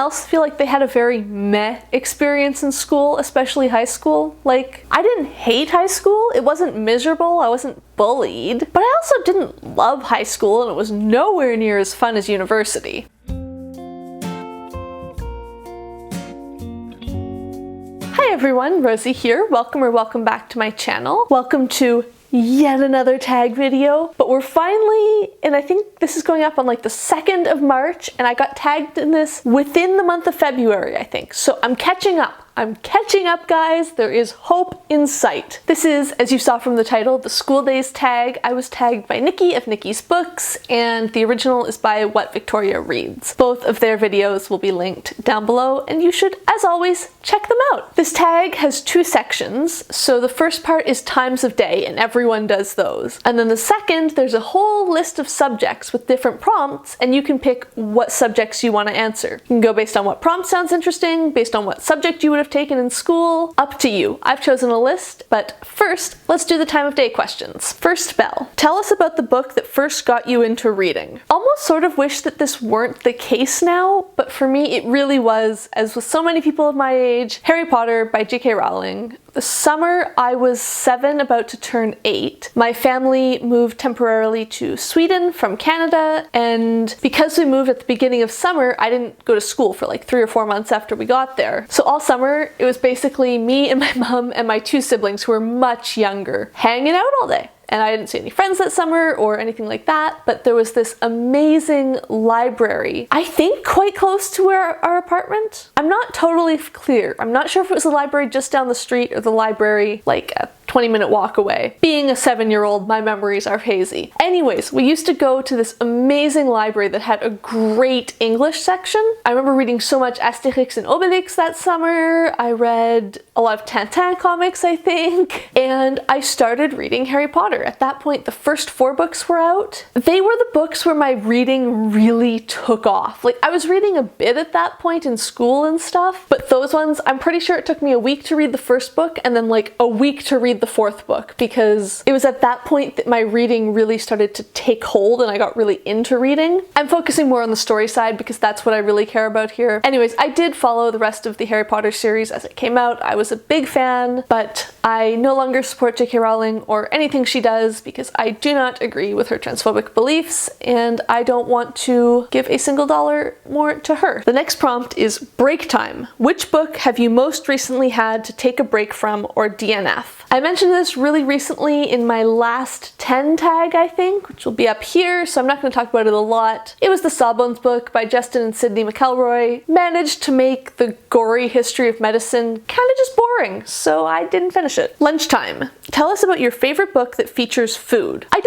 else feel like they had a very meh experience in school, especially high school. Like, I didn't hate high school, it wasn't miserable, I wasn't bullied, but I also didn't love high school, and it was nowhere near as fun as university. Hi everyone, Rosie here. Welcome back to my channel. Welcome to yet another tag video, but we're finally, and I think this is going up on like the 2nd of March, and I got tagged in this within the month of February, I think. So I'm catching up. I'm catching up, guys. There is hope in sight. This is, as you saw from the title, the School Days tag. I was tagged by Nikki of Nikki's Books, and the original is by What Victoria Reads. Both of their videos will be linked down below, and you should, as always, check them out. This tag has 2 sections. So the first part is times of day, and everyone does those. And then the second, there's a whole list of subjects with different prompts, and you can pick what subjects you want to answer. You can go based on what prompt sounds interesting, based on what subject you would have taken in school, up to you. I've chosen a list, but first, let's do the time of day questions. First bell. Tell us about the book that first got you into reading. Almost sort of wish that this weren't the case now, but for me it really was, as with so many people of my age, Harry Potter by J.K. Rowling. The summer I was 7, about to turn 8. My family moved temporarily to Sweden from Canada, and because we moved at the beginning of summer, I didn't go to school for like 3 or 4 months after we got there. So all summer, it was basically me and my mom and my 2 siblings who were much younger, hanging out all day. And I didn't see any friends that summer or anything like that, but there was this amazing library, I think quite close to our apartment. I'm not totally clear. I'm not sure if it was the library just down the street or the library like a 20-minute walk away. Being a 7-year-old, my memories are hazy. Anyways, we used to go to this amazing library that had a great English section. I remember reading so much Asterix and Obelix that summer. I read a lot of Tintin comics, I think, and I started reading Harry Potter. At that point, the first 4 books were out. They were the books where my reading really took off. Like, I was reading a bit at that point in school and stuff, but those ones, I'm pretty sure it took me a week to read the first book and then like a week to read the 4th book, because it was at that point that my reading really started to take hold and I got really into reading. I'm focusing more on the story side because that's what I really care about here. Anyways, I did follow the rest of the Harry Potter series as it came out. I was a big fan, but I no longer support J.K. Rowling or anything she does because I do not agree with her transphobic beliefs, and I don't want to give a single dollar more to her. The next prompt is break time. Which book have you most recently had to take a break from or DNF? I mentioned this really recently in my last 10 tag, I think, which will be up here, so I'm not going to talk about it a lot. It was the Sawbones book by Justin and Sydnee McElroy. Managed to make the gory history of medicine kind of just boring, so I didn't finish it. Lunchtime. Tell us about your favorite book that features food. I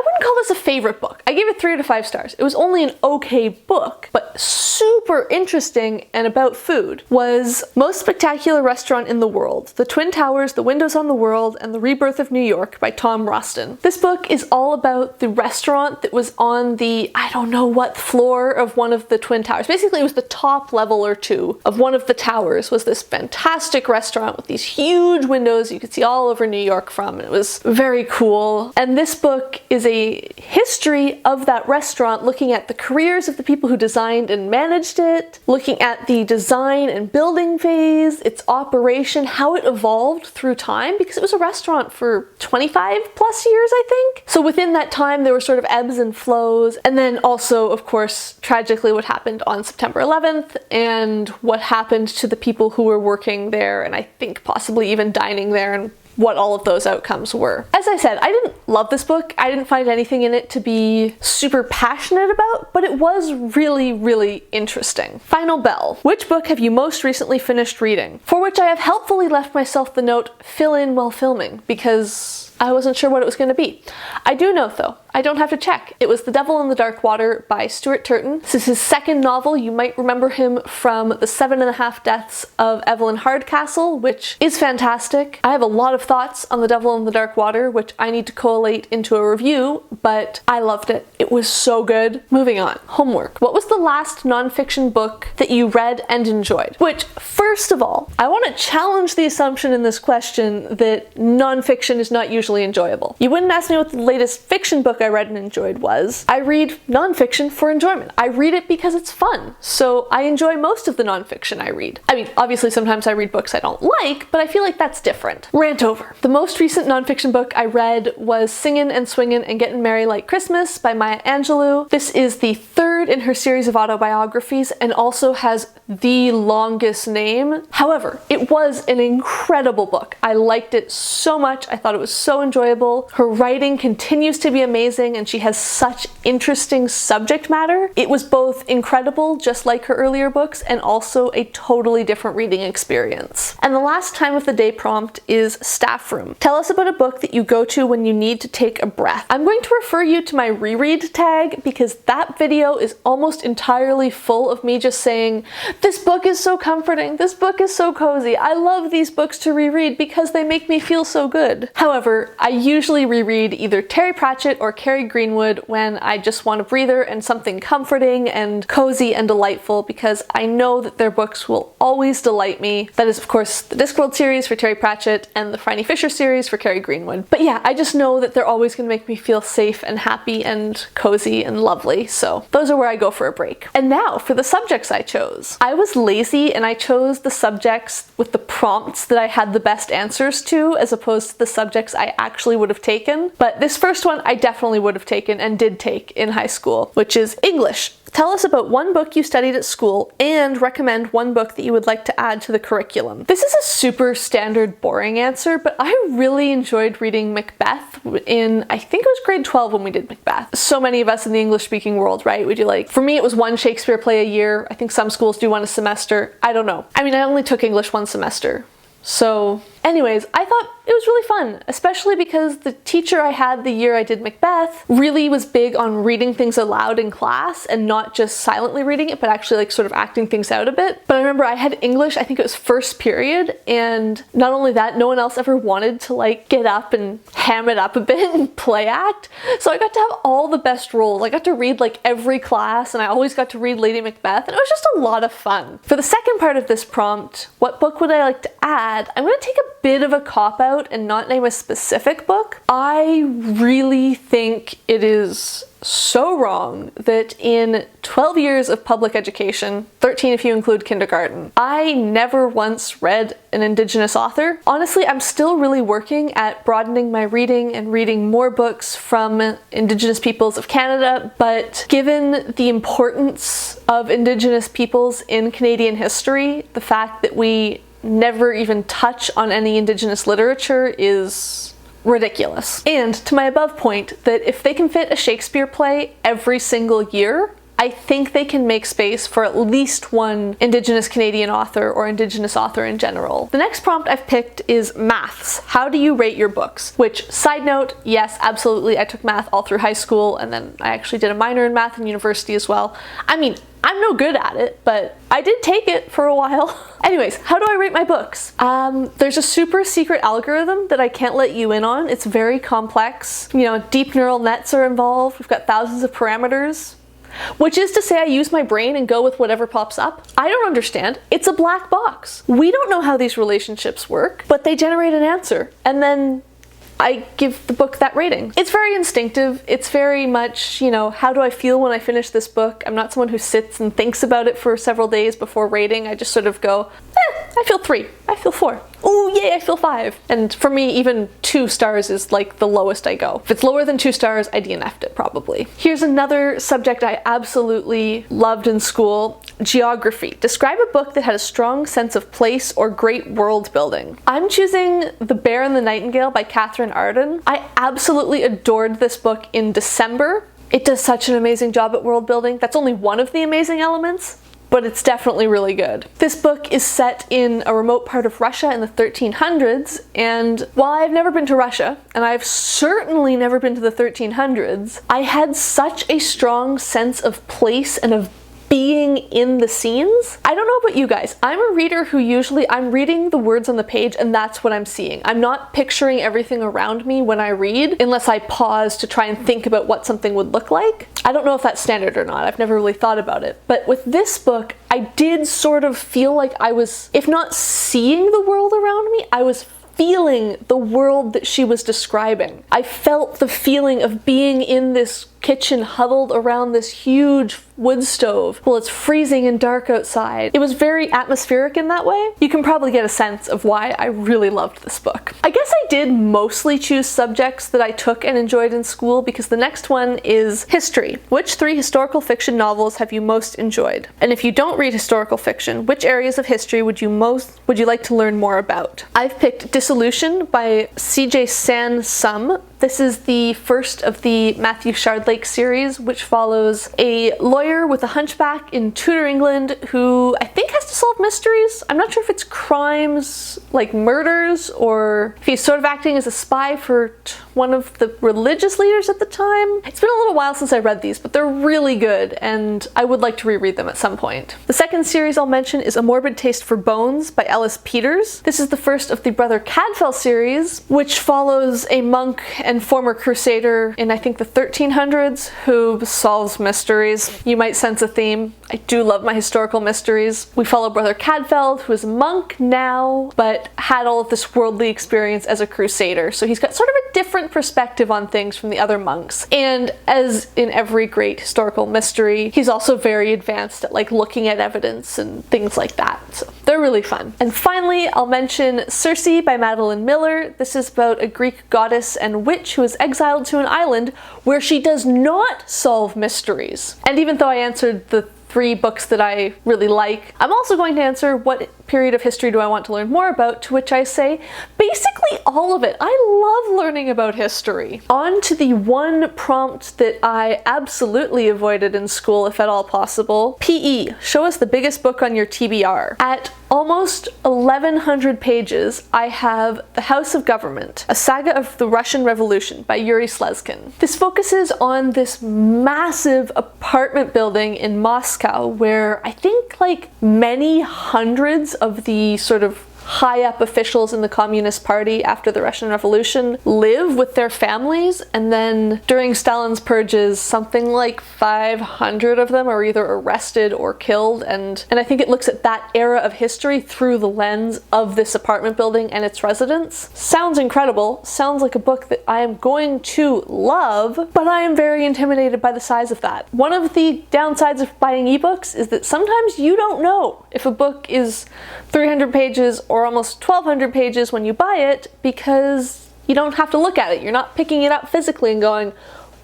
wouldn't call this a favorite book. I gave it 3 out of 5 stars. It was only an okay book, but super interesting and about food. Was Most Spectacular Restaurant in the World: The Twin Towers, The Windows on the World, and the Rebirth of New York by Tom Roston. This book is all about the restaurant that was on the, I don't know what floor of one of the Twin Towers. Basically, it was the top level or 2 of one of the towers was this fantastic restaurant with these huge windows you could see all over New York from. It was very cool. And this book is a history of that restaurant, looking at the careers of the people who designed and managed it, looking at the design and building phase, its operation, how it evolved through time, because it was a restaurant for 25 plus years, I think. So within that time, there were sort of ebbs and flows, and then also, of course, tragically what happened on September 11th and what happened to the people who were working there, and I think possibly even dining there, and what all of those outcomes were. As I said, I didn't love this book. I didn't find anything in it to be super passionate about, but it was really, really interesting. Final bell. Which book have you most recently finished reading? For which I have helpfully left myself the note, fill in while filming, because I wasn't sure what it was going to be. I do know though, I don't have to check. It was The Devil in the Dark Water by Stuart Turton. This is his 2nd novel. You might remember him from The 7.5 Deaths of Evelyn Hardcastle, which is fantastic. I have a lot of thoughts on The Devil in the Dark Water, which I need to collate into a review, but I loved it. It was so good. Moving on. Homework. What was the last nonfiction book that you read and enjoyed? Which, first of all, I want to challenge the assumption in this question that nonfiction is not usually usually enjoyable. You wouldn't ask me what the latest fiction book I read and enjoyed was. I read nonfiction for enjoyment. I read it because it's fun, so I enjoy most of the nonfiction I read. I mean, obviously sometimes I read books I don't like, but I feel like that's different. Rant over. The most recent nonfiction book I read was Singin and Swingin and Gettin Merry Like Christmas by Maya Angelou. This is the third in her series of autobiographies and also has the longest name. However, it was an incredible book. I liked it so much. I thought it was so enjoyable. Her writing continues to be amazing and she has such interesting subject matter. It was both incredible, just like her earlier books, and also a totally different reading experience. And the last time of the day prompt is staff room. Tell us about a book that you go to when you need to take a breath. I'm going to refer you to my reread tag because that video is almost entirely full of me just saying, this book is so comforting, this book is so cozy, I love these books to reread because they make me feel so good. However, I usually reread either Terry Pratchett or Carrie Greenwood when I just want a breather and something comforting and cozy and delightful, because I know that their books will always delight me. That is, of course, the Discworld series for Terry Pratchett and the Franny Fisher series for Carrie Greenwood. But yeah, I just know that they're always going to make me feel safe and happy and cozy and lovely, so those are where I go for a break. And now for the subjects I chose. I was lazy and I chose the subjects with the prompts that I had the best answers to, as opposed to the subjects I actually would have taken. But this first one I definitely would have taken and did take in high school, which is English. Tell us about one book you studied at school and recommend one book that you would like to add to the curriculum. This is a super standard, boring answer, but I really enjoyed reading Macbeth in, I think it was grade 12 when we did Macbeth. So many of us in the English-speaking world, right? We do like, for me it was one Shakespeare play a year. I think some schools do one a semester. I don't know. I mean, I only took English one semester. So anyways, I thought it was really fun, especially because the teacher I had the year I did Macbeth really was big on reading things aloud in class and not just silently reading it, but actually like sort of acting things out a bit. But I remember I had English, I think it was first period, and not only that, no one else ever wanted to like get up and ham it up a bit and play act. So I got to have all the best roles. I got to read like every class and I always got to read Lady Macbeth, and it was just a lot of fun. For the second part of this prompt, what book would I like to add? I'm going to take a bit of a cop-out and not name a specific book. I really think it is so wrong that in 12 years of public education, 13 if you include kindergarten, I never once read an Indigenous author. Honestly, I'm still really working at broadening my reading and reading more books from Indigenous peoples of Canada, but given the importance of Indigenous peoples in Canadian history, the fact that we never even touch on any Indigenous literature is ridiculous. And to my above point, that if they can fit a Shakespeare play every single year, I think they can make space for at least one Indigenous Canadian author or Indigenous author in general. The next prompt I've picked is maths. How do you rate your books? Which, side note, yes, absolutely, I took math all through high school, and then I actually did a minor in math in university as well. I mean, I'm no good at it, but I did take it for a while. Anyways, how do I rate my books? There's a super secret algorithm that I can't let you in on. It's very complex. You know, deep neural nets are involved. We've got thousands of parameters. Which is to say I use my brain and go with whatever pops up. I don't understand. It's a black box. We don't know how these relationships work, but they generate an answer. And then I give the book that rating. It's very instinctive. It's very much, you know, how do I feel when I finish this book? I'm not someone who sits and thinks about it for several days before rating. I just sort of go, I feel 3, I feel 4. Oh yay, I feel 5. And for me, even 2 stars is like the lowest I go. If it's lower than 2 stars, I DNF'd it probably. Here's another subject I absolutely loved in school, geography. Describe a book that had a strong sense of place or great world building. I'm choosing The Bear and the Nightingale by Katherine Arden. I absolutely adored this book in December. It does such an amazing job at world building. That's only one of the amazing elements, but it's definitely really good. This book is set in a remote part of Russia in the 1300s, and while I've never been to Russia, and I've certainly never been to the 1300s, I had such a strong sense of place and of being in the scenes. I don't know about you guys. I'm a reader who usually, I'm reading the words on the page and that's what I'm seeing. I'm not picturing everything around me when I read, unless I pause to try and think about what something would look like. I don't know if that's standard or not. I've never really thought about it. But with this book, I did sort of feel like I was, if not seeing the world around me, I was feeling the world that she was describing. I felt the feeling of being in this kitchen huddled around this huge wood stove while it's freezing and dark outside. It was very atmospheric in that way. You can probably get a sense of why I really loved this book. I guess I did mostly choose subjects that I took and enjoyed in school because the next one is history. Which 3 historical fiction novels have you most enjoyed? And if you don't read historical fiction, which areas of history would you like to learn more about? I've picked Dissolution by C J Sansom. This is the first of the Matthew Shardlake series, which follows a lawyer with a hunchback in Tudor England who I think has to solve mysteries. I'm not sure if it's crimes like murders or if he's sort of acting as a spy for one of the religious leaders at the time. It's been a little while since I read these, but they're really good and I would like to reread them at some point. The second series I'll mention is A Morbid Taste for Bones by Ellis Peters. This is the first of the Brother Cadfael series, which follows a monk and former crusader in I think the 1300s who solves mysteries. You might sense a theme. I do love my historical mysteries. We follow Brother Cadfael, who is a monk now, but had all of this worldly experience as a crusader. So he's got sort of a different perspective on things from the other monks. And as in every great historical mystery, he's also very advanced at like looking at evidence and things like that. So they're really fun. And finally, I'll mention Circe by Madeline Miller. This is about a Greek goddess and witch who is exiled to an island where she does not solve mysteries. And even though I answered the 3 books that I really like, I'm also going to answer what period of history do I want to learn more about, to which I say basically all of it. I love learning about history. On to the one prompt that I absolutely avoided in school if at all possible. PE, show us the biggest book on your TBR. At almost 1100 pages, I have The House of Government, a saga of the Russian Revolution by Yuri Slezkine. This focuses on this massive apartment building in Moscow where I think like many hundreds of the sort of high-up officials in the Communist Party after the Russian Revolution live with their families, and then during Stalin's purges something like 500 of them are either arrested or killed, and I think it looks at that era of history through the lens of this apartment building and its residents. Sounds incredible, sounds like a book that I am going to love, but I am very intimidated by the size of that. One of the downsides of buying ebooks is that sometimes you don't know if a book is 300 pages or almost 1200 pages when you buy it because you don't have to look at it. You're not picking it up physically and going,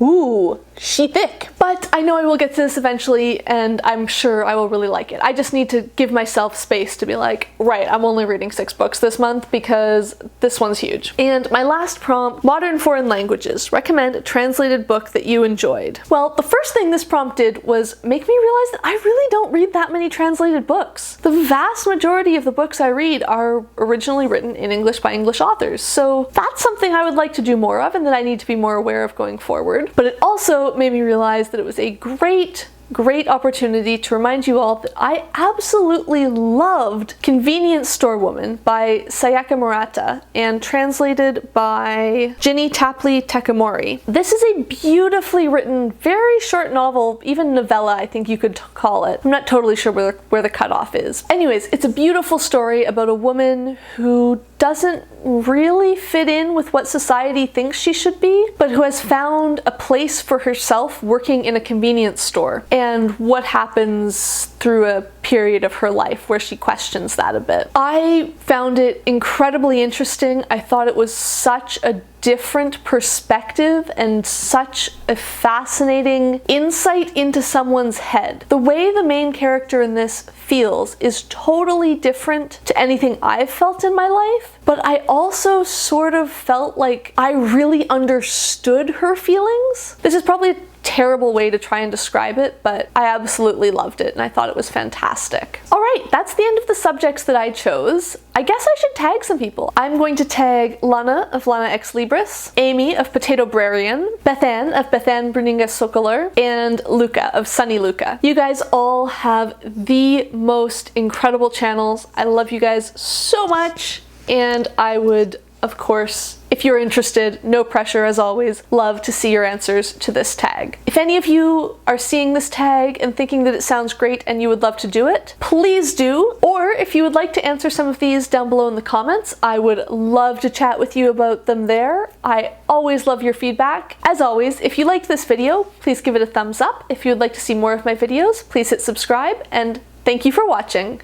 ooh, she thick. But I know I will get to this eventually and I'm sure I will really like it. I just need to give myself space to be like, right, I'm only reading 6 books this month because this one's huge. And my last prompt, modern foreign languages. Recommend a translated book that you enjoyed. Well, the first thing this prompt did was make me realize that I really don't read that many translated books. The vast majority of the books I read are originally written in English by English authors. So that's something I would like to do more of and that I need to be more aware of going forward. But it also made me realize that it was a great opportunity to remind you all that I absolutely loved Convenience Store Woman by Sayaka Murata and translated by Ginny Tapley Takemori. This is a beautifully written, very short novel, even novella I think you could call it. I'm not totally sure where the cutoff is. Anyways, it's a beautiful story about a woman who doesn't really fit in with what society thinks she should be, but who has found a place for herself working in a convenience store, and what happens through a period of her life where she questions that a bit. I found it incredibly interesting. I thought it was such a different perspective and such a fascinating insight into someone's head. The way the main character in this feels is totally different to anything I've felt in my life, but I also sort of felt like I really understood her feelings. This is probably a terrible way to try and describe it, but I absolutely loved it and I thought it was fantastic. Alright, that's the end of the subjects that I chose. I guess I should tag some people. I'm going to tag Lana of Lana Ex Libris, Amy of Potato Brarian, Bethan of Bethan Bruninga Sokoler, and Luca of Sunny Luca. You guys all have the most incredible channels. I love you guys so much, and I would, of course, if if you're interested, no pressure as always, love to see your answers to this tag. If any of you are seeing this tag and thinking that it sounds great and you would love to do it, please do. Or if you would like to answer some of these down below in the comments, I would love to chat with you about them there. I always love your feedback. As always, if you liked this video, please give it a thumbs up. If you would like to see more of my videos, please hit subscribe, and thank you for watching.